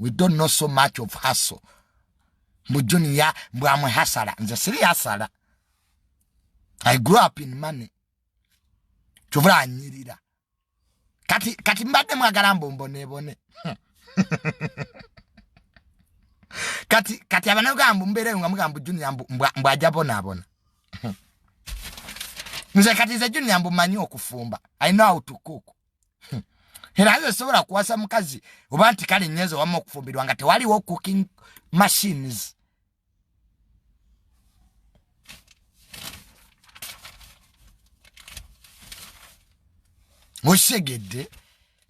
We don't know so much of hustle. Mbu Junior mbwamwe hasala. Nze siri hasala. I grew up in money. Chuvula anyirira. Kati mbade mwagala mbone. Kati abana ugambu mbere ngamugambu Junior mbwaja bona. Nze kati ze Junior manyi okufumba. I know how to cook. Herazo sobora kuwasa mukazi ubanti kale nyezo wamo okufumbirwa ngate wali wo cooking machines. Mushegede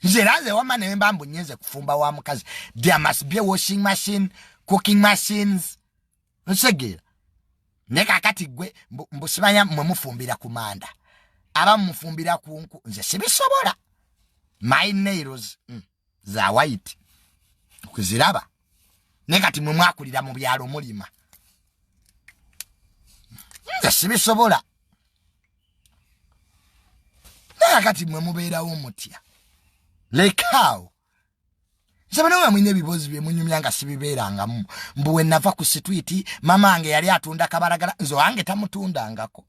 Zeraze wamane mbambu nyeze kufumba wa mukazi. There must be a washing machine, cooking machines. Mushegede neka kati gwe mbusimanya mumufumbira kumanda. Aba mumufumbira kunku nze sibisobora. My nails za white. Kuziraba. Nekati mumwakulira mu byalo mulima. Nze sibisobora. Nekati mumubeera omutya. Like how? Sabana mwine bibozi bye munyumyanga sibibeeranga mbuwe nava ku street mama ange yali atunda kabaragala nzo ange tamutundangako.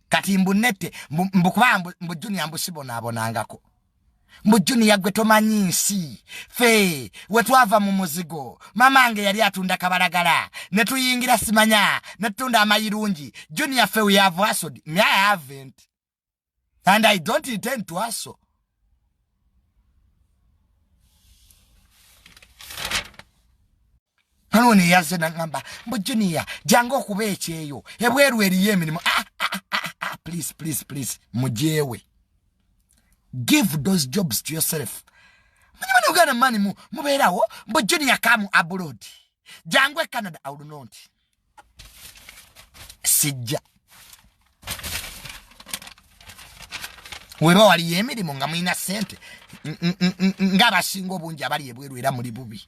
Kati mbunete mbukuba mbu Junior mbusibona abonangako. Mbu Junior gwe tomanyisi fe wetwava mu muzigo mama ange yali atunda kabaragala ne tuyingira simanya ne tunda amayirungi Junior fe we have hustled. Me I haven't, and I don't intend to hustle. Anone yaze nangamba mbu Junior jango kubeche eyo ebweru eriye emirimu please mujewe. Give those jobs to yourself. Mwenye ugana mani muberawo mbu Junior kamu abroad jangwe Canada I will not sijja weba wali emirimu nga mwina sente ngaba singo bungi abali ebweru era muri bubi.